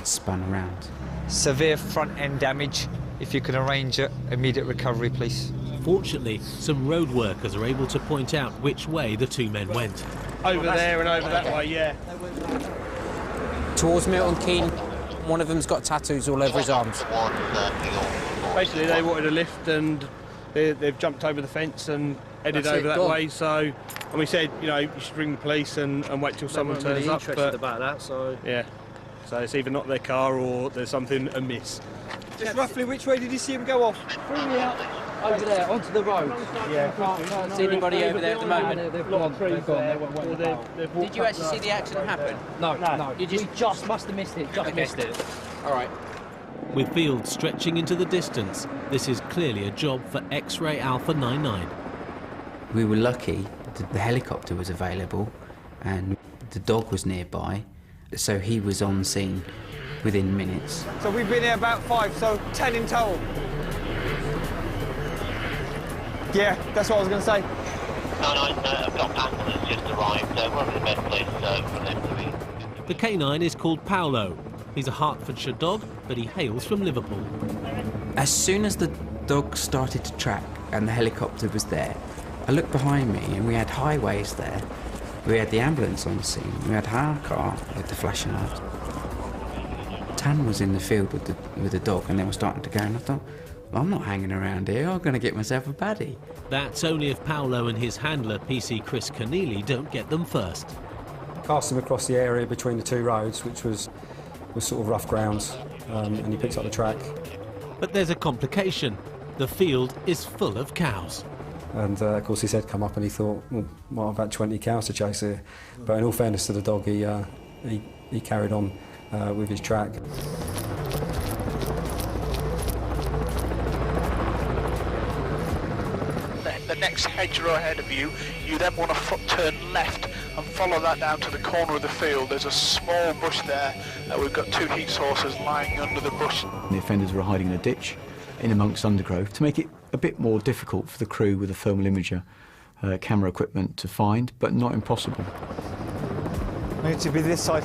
spun around. Severe front end damage. If you can arrange immediate recovery, please. Fortunately, some road workers are able to point out which way the two men went. Over there and over that way, yeah. Towards Milton Keynes, one of them's got tattoos all over his arms. Basically, they wanted a lift and they've jumped over the fence and headed over that way. So, and we said, you know, you should ring the police and wait till someone turns up. Interested about that, so yeah. So it's either not their car or there's something amiss. Just roughly, which way did you see him go off? Over there, onto the road. Yeah. Can't see anybody over there at the moment. They've gone. Did you actually see the accident happen? No. You We just must have missed it. Just missed it. All right. With fields stretching into the distance, this is clearly a job for X-Ray Alpha 99. We were lucky that the helicopter was available and the dog was nearby, so he was on scene within minutes. So we've been here about 5, so 10 in total. Yeah, that's what I was going to say. No, I've got ambulance just arrived. We're in the best place for them to be. The canine is called Paolo. He's a Hertfordshire dog, but he hails from Liverpool. As soon as the dog started to track and the helicopter was there, I looked behind me and we had highways there. We had the ambulance on scene. We had our car with the flashing lights. Tan was in the field with the dog and they were starting to go, and I thought, well, I'm not hanging around here. I'm going to get myself a baddie. That's only if Paolo and his handler, PC Chris Keneally, don't get them first. Cast him across the area between the 2 roads, which was sort of rough grounds, and he picked up the track. But there's a complication. The field is full of cows. And of course his head come up and he thought, well, might have about 20 cows to chase here. But in all fairness to the dog, he carried on with his track. The next hedgerow ahead of you, you then want to turn left and follow that down to the corner of the field. There's a small bush there. We've got 2 heat sources lying under the bush. The offenders were hiding in a ditch in amongst undergrowth to make it a bit more difficult for the crew with a thermal imager camera equipment to find, but not impossible. We need to be this side.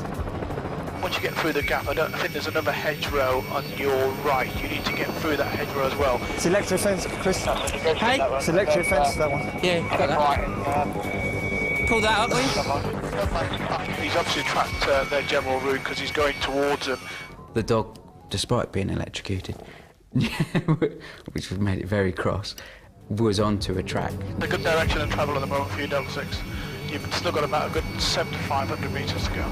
Once you get through the gap, I think there's another hedgerow on your right. You need to get through that hedgerow as well. It's electric fence, Chris. Hey? It's electric fence, that one. Yeah, got that. Pull that up, please. He's obviously tracked their general route because he's going towards them. The dog, despite being electrocuted, which made it very cross, was onto a track. A good direction of travel at the moment for you, 6. You've still got about a good 7,500 metres to go.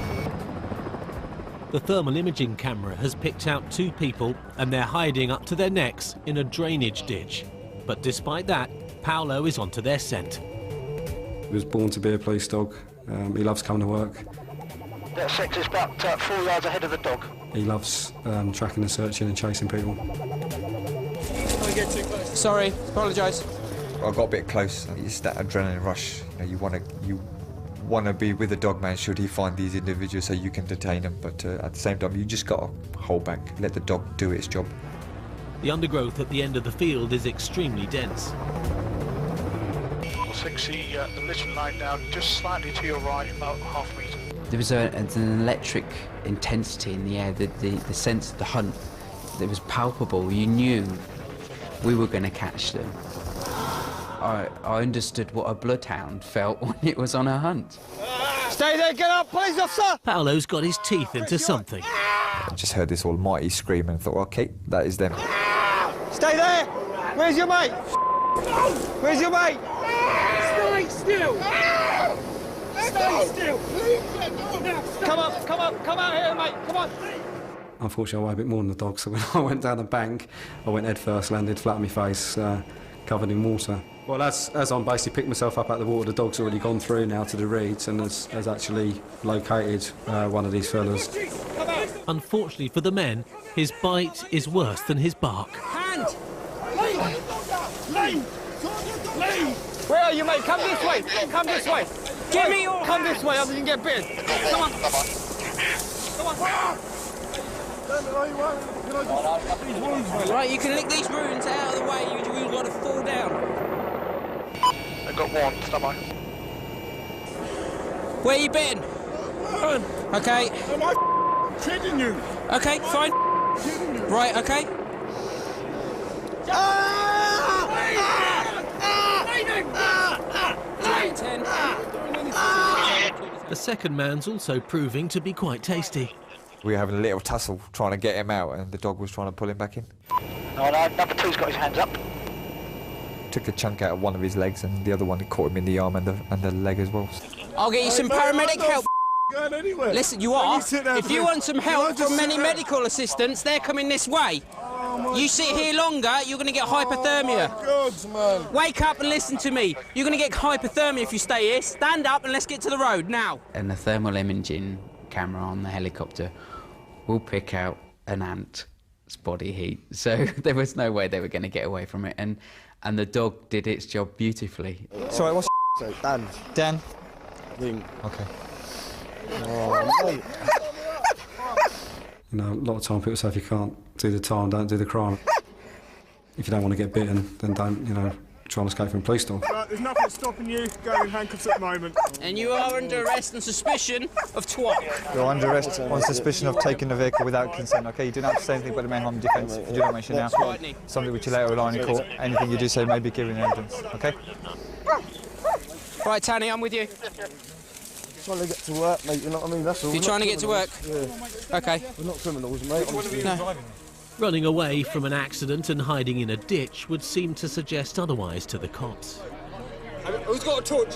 The thermal imaging camera has picked out 2 people and they're hiding up to their necks in a drainage ditch. But despite that, Paolo is onto their scent. He was born to be a police dog. He loves coming to work. That 6 is about 4 yards ahead of the dog. He loves tracking and searching and chasing people. Sorry, apologise. I got a bit close. It's that adrenaline rush. You want to be with the dog man should he find these individuals so you can detain them, but at the same time you just got to hold back, let the dog do its job. The undergrowth at the end of the field is extremely dense. 6, the litter line down just slightly to your right, about half metre. There was an electric intensity in the air, the sense of the hunt that was palpable. You knew we were going to catch them. I understood what a bloodhound felt when it was on a hunt. Stay there, get up, police officer! Paolo's got his teeth into something. I just heard this almighty scream and thought, OK, that is them. Stay there! Where's your mate? Where's your mate? Stay still! Stay still! Come out here, mate, come on! Unfortunately, I weigh a bit more than the dog, so when I went down the bank, I went head first, landed flat on my face, covered in water. Well, as I'm basically picked myself up out of the water, the dog's already gone through now to the reeds and has actually located one of these fellas. Unfortunately for the men, his bite is worse than his bark. Hand! Leave! Where are you, mate? Come this way! Come this way! Give me your Come this way, other than get bitten. Come on! Come on! Right, you can lick these wounds out of the way. You've got to fall down. I've got one, stand by. Where you been? Okay. Am I kidding you? Okay, fine. Right, okay. The second man's also proving to be quite tasty. We were having a little tussle trying to get him out, and the dog was trying to pull him back in. No, number two's got his hands up. Took a chunk out of one of his legs, and the other one caught him in the arm and the leg as well. I'll get you some paramedic help. Going anywhere. Listen, you are. If you want some help from any medical assistants, they're coming this way. You sit here longer, you're going to get hypothermia. God, man. Wake up and listen to me. You're going to get hypothermia if you stay here. Stand up and let's get to the road now. And the thermal imaging camera on the helicopter will pick out an ant's body heat. So there was no way they were going to get away from it. And the dog did its job beautifully. Sorry, what's So, Dan. Dan? Ring. OK. Oh, mate. You know, a lot of time people say if you can't do the time, don't do the crime. If you don't want to get bitten, then don't, you know, try and escape from a police dog. Right, there's nothing stopping you going in handcuffs at the moment. And you are under arrest on suspicion of twat. You're under arrest on suspicion of taking the vehicle without consent, OK? You do not have to say anything but the main harm defence. If you do not mention now, something which you later rely on in court. Anything you do say may be given evidence, OK? Right, Tanny, I'm with you. Trying to get to work, mate, you know what I mean? That's all. You're trying to get to work? Yeah. OK. We're not criminals, mate. No. Running away from an accident and hiding in a ditch would seem to suggest otherwise to the cops. Who's got a torch?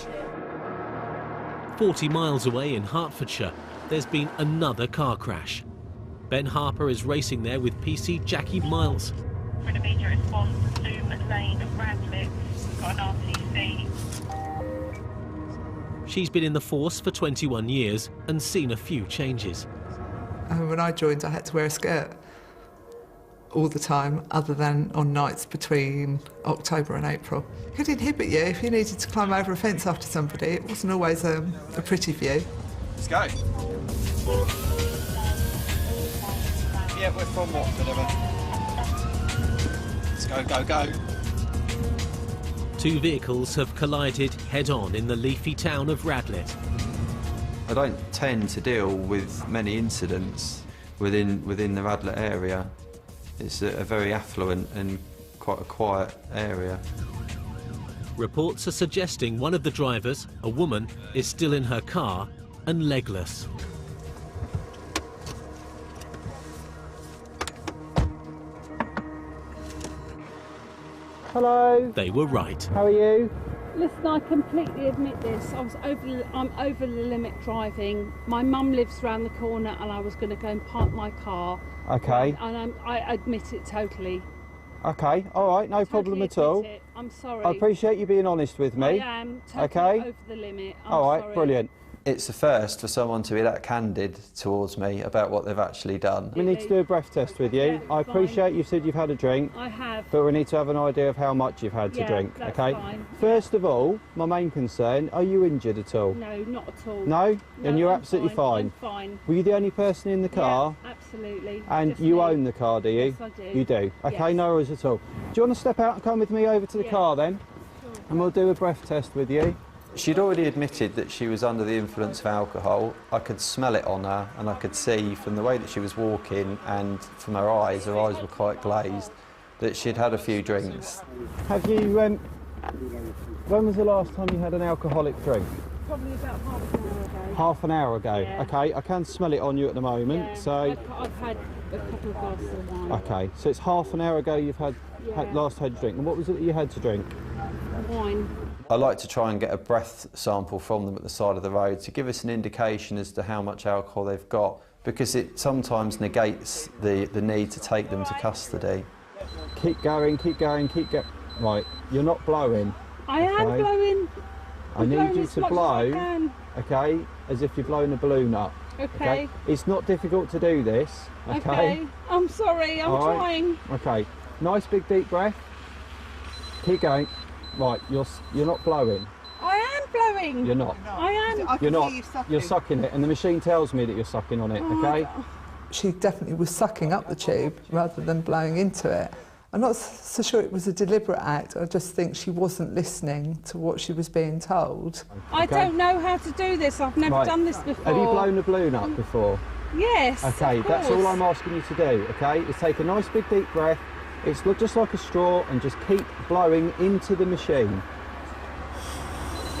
40 miles away in Hertfordshire, there's been another car crash. Ben Harper is racing there with PC Jackie Miles. For an immediate response, Zoom Lane, Radcliffe, got an RTC. She's been in the force for 21 years and seen a few changes. When I joined, I had to wear a skirt all the time, other than on nights between October and April. It could inhibit you if you needed to climb over a fence after somebody. It wasn't always a pretty view. Let's go. Yeah, we're from Watford, Let's go, go, go. Two vehicles have collided head-on in the leafy town of Radlett. I don't tend to deal with many incidents within the Radlett area. It's a very affluent and quite a quiet area. Reports are suggesting one of the drivers, a woman, is still in her car and legless. Hello. They were right. How are you? Listen, I completely admit this. I'm over the limit driving. My mum lives round the corner and I was going to go and park my car. Okay. And I admit it totally. Okay, all right, no problem at all. It. I'm sorry. I appreciate you being honest with me. I am totally over the limit. I'm all right, sorry. brilliant. It's a first for someone to be that candid towards me about what they've actually done. We need to do a breath test with you. Yeah, I appreciate you've said you've had a drink. I have. But we need to have an idea of how much you've had to drink, that's okay? fine. First of all, my main concern, are you injured at all? No, not at all. No? Then you're I'm absolutely fine. I'm fine. Were you the only person in the car? Yeah, absolutely. And Just you me. own the car, do you? Yes, I do. You do? Okay, Yes. no worries at all. Do you want to step out and come with me over to the Yeah. car then? Sure. And we'll do a breath test with you. She'd already admitted that she was under the influence of alcohol. I could smell it on her, and I could see from the way that she was walking and from her eyes were quite glazed, that she'd had a few drinks. Have you When was the last time you had an alcoholic drink? Probably about half an hour ago. Half an hour ago. Yeah. Okay, I can smell it on you at the moment. Yeah. So. I've had a couple of glasses of wine. Okay, so it's half an hour ago you've had last had a drink. And what was it that you had to drink? Wine. I like to try and get a breath sample from them at the side of the road to give us an indication as to how much alcohol they've got, because it sometimes negates the need to take them to custody. Keep going, keep going, keep going. Right, you're not blowing. I am blowing. I need you to blow, okay, as if you're blowing a balloon up. Okay. It's not difficult to do this, okay? I'm sorry, I'm trying. Okay, nice big deep breath. Keep going. Right, you're not blowing. I am blowing. You're not. I am. You're not. You're sucking it, and the machine tells me that you're sucking on it, okay? She definitely was sucking up the tube rather than blowing into it. I'm not so sure it was a deliberate act. I just think she wasn't listening to what she was being told. I don't know how to do this. I've never done this before. Have you blown a balloon up before? Yes. Okay, that's all I'm asking you to do, okay? Is take a nice big deep breath. It's just like a straw, and just keep blowing into the machine.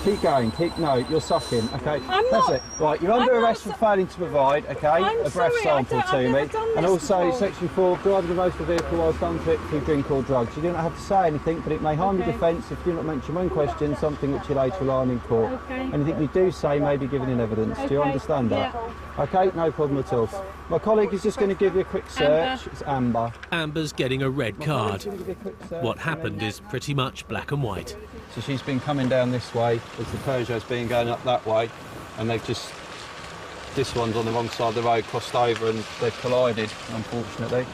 Keep going, no, you're sucking, okay? That's it. Right, you're under arrest for failing to provide, okay, a breath sample to me. And also, Section 4, driving a motor vehicle whilst unfit to drink or drugs. You don't have to say anything, but it may harm the defence if you do not mention when questioned, something which you later rely on in court. Anything you do say may be given in evidence. Do you understand that? Okay, no problem at all. My colleague is just going to give you a quick search. It's Amber. Amber's getting a red card. What happened is pretty much black and white. So she's been coming down this way as the Peugeot's been going up that way, and they've just, this one's on the wrong side of the road, crossed over, and they've collided, unfortunately.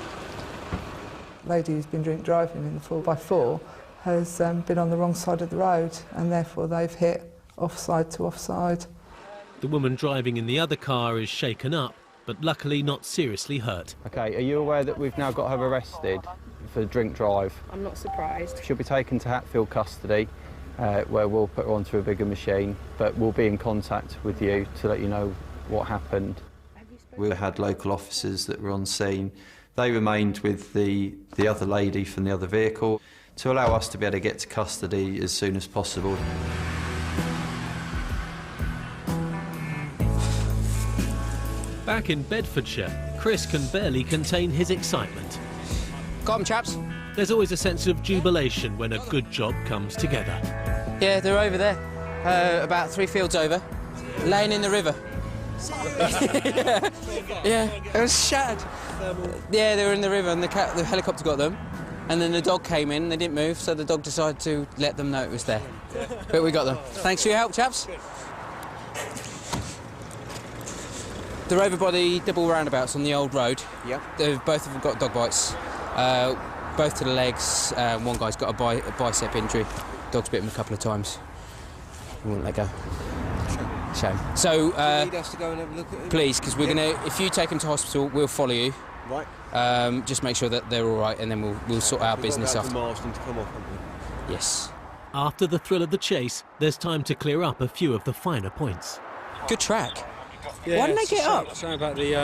The lady who's been drink driving in the 4x4 has been on the wrong side of the road, and therefore they've hit offside to offside. The woman driving in the other car is shaken up, but luckily not seriously hurt. OK, are you aware that we've now got her arrested for drink drive? I'm not surprised. She'll be taken to Hatfield custody, where we'll put her onto a bigger machine, but we'll be in contact with you to let you know what happened. We had local officers that were on scene. They remained with the other lady from the other vehicle to allow us to be able to get to custody as soon as possible. Back in Bedfordshire, Chris can barely contain his excitement. Got 'em, chaps. There's always a sense of jubilation when a good job comes together. Yeah, they're over there, about 3 fields over, laying in the river. yeah, it was shattered. Yeah, they were in the river, and the helicopter got them, and then the dog came in, they didn't move, so the dog decided to let them know it was there. But we got them. Thanks for your help, chaps. They're over by the double roundabouts on the old road. Yep. Both of them got dog bites. Both to the legs. One guy's got a bicep injury. Dog's bit him a couple of times. He wouldn't let go. Shame. So, you need us to go and have a look at it? please, because we're gonna. If you take them to hospital, we'll follow you. Right. Just make sure that they're all right, and then we'll sort our business after. Marsden to come off, haven't we? Yes. After the thrill of the chase, there's time to clear up a few of the finer points. Good track. Yeah, Why didn't they get up? Something about the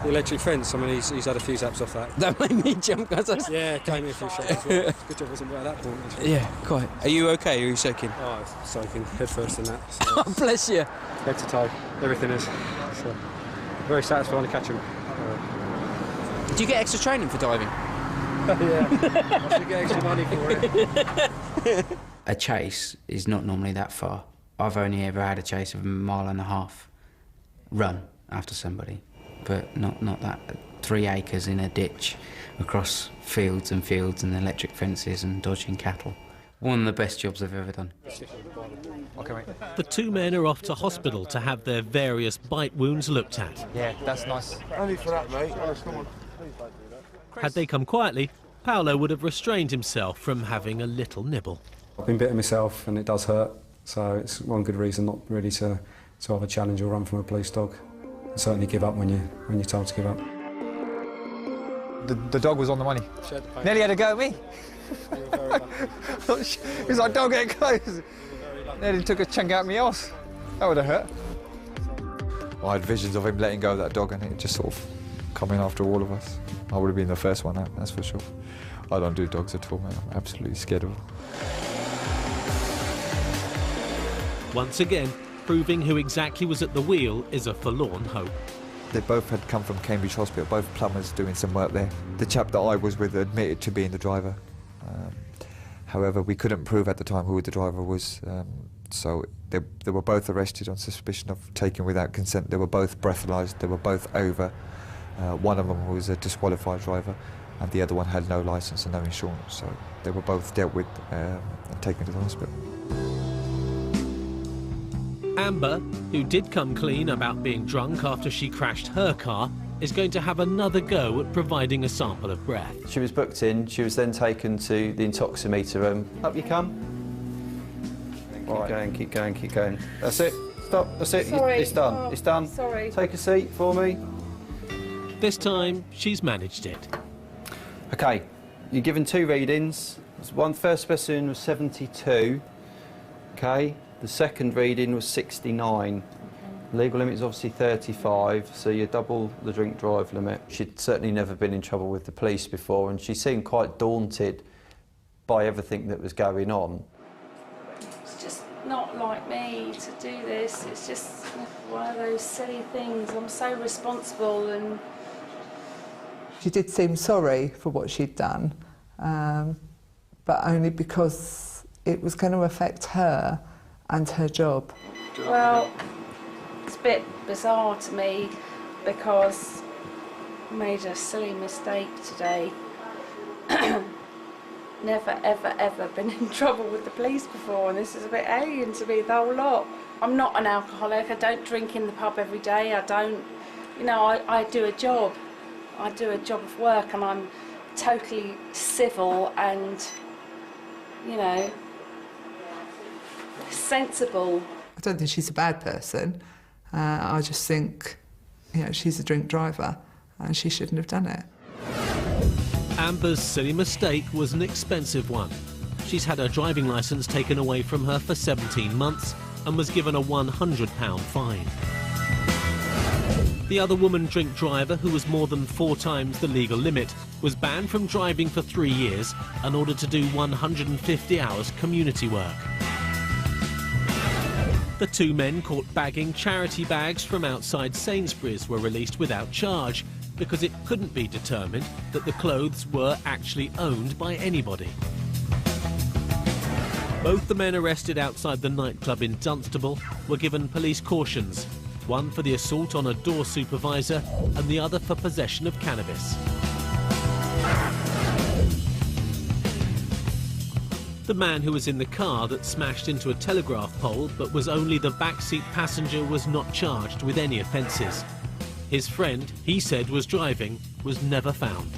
electric fence. I mean, he's had a few zaps off that. That made me jump, guys. Yeah, came in for a shot as well. Good job wasn't by that point. Actually. Yeah, quite. Are you okay? Are you soaking? Oh, it's soaking head first in that. So Oh, bless you. head to toe, everything is. So, very satisfying to catch him. Do you get extra training for diving? Yeah, I should get extra money for it. A chase is not normally that far. I've only ever had a chase of 1.5 miles run after somebody, but not that. 3 acres in a ditch across fields and electric fences and dodging cattle. One of the best jobs I've ever done. Okay, mate. The two men are off to hospital to have their various bite wounds looked at. Yeah, that's nice. Only for that, mate. Come on. Had they come quietly, Paolo would have restrained himself from having a little nibble. I've been bitten myself and it does hurt, so it's one good reason not really to have a challenge or run from a police dog. And certainly give up when you're told to give up. The dog was on the money. Nearly had a go at me. He's like, don't get close. Nearly took a chunk out of my arse. That would have hurt. I had visions of him letting go of that dog and it just sort of coming after all of us. I would have been the first one out, that's for sure. I don't do dogs at all, mate. I'm absolutely scared of them. Once again, proving who exactly was at the wheel is a forlorn hope. They both had come from Cambridge Hospital, both plumbers doing some work there. The chap that I was with admitted to being the driver. However, we couldn't prove at the time who the driver was, so they were both arrested on suspicion of taking without consent. They were both breathalyzed, they were both over. One of them was a disqualified driver, and the other one had no licence and no insurance, so they were both dealt with and taken to the hospital. Amber, who did come clean about being drunk after she crashed her car, is going to have another go at providing a sample of breath. She was booked in, she was then taken to the intoximeter room. Up you come. Keep going, keep going, keep going. That's it, stop, that's it, Sorry. It's done, Oh, it's done. sorry. Take a seat for me. This time, she's managed it. Okay, you're given 2 readings. First specimen was 72, okay? The second reading was 69. Legal limit is obviously 35, so you double the drink drive limit. She'd certainly never been in trouble with the police before, and she seemed quite daunted by everything that was going on. It's just not like me to do this. It's just one of those silly things. I'm so responsible, and She did seem sorry for what she'd done, but only because it was going to affect her and her job. well, it's a bit bizarre to me because I made a silly mistake today. Never, ever, ever been in trouble with the police before, and this is a bit alien to me, the whole lot. I'm not an alcoholic, I don't drink in the pub every day, I don't, you know, I do a job. I do a job of work, and I'm totally civil and, you know, sensible. I don't think she's a bad person. I just think, you know, she's a drink driver and she shouldn't have done it. Amber's silly mistake was an expensive one. She's had her driving licence taken away from her for 17 months and was given a £100 fine. The other woman drink driver, who was more than 4 times the legal limit, was banned from driving for 3 years and ordered to do 150 hours community work. The 2 men caught bagging charity bags from outside Sainsbury's were released without charge because it couldn't be determined that the clothes were actually owned by anybody. Both the men arrested outside the nightclub in Dunstable were given police cautions, one for the assault on a door supervisor and the other for possession of cannabis. The man who was in the car that smashed into a telegraph pole but was only the backseat passenger was not charged with any offences. His friend, he said was driving, was never found.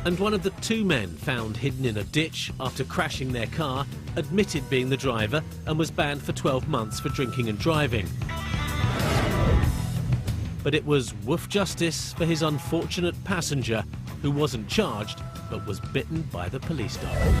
And one of the 2 men found hidden in a ditch after crashing their car admitted being the driver and was banned for 12 months for drinking and driving. But it was woof justice for his unfortunate passenger who wasn't charged but was bitten by the police dog.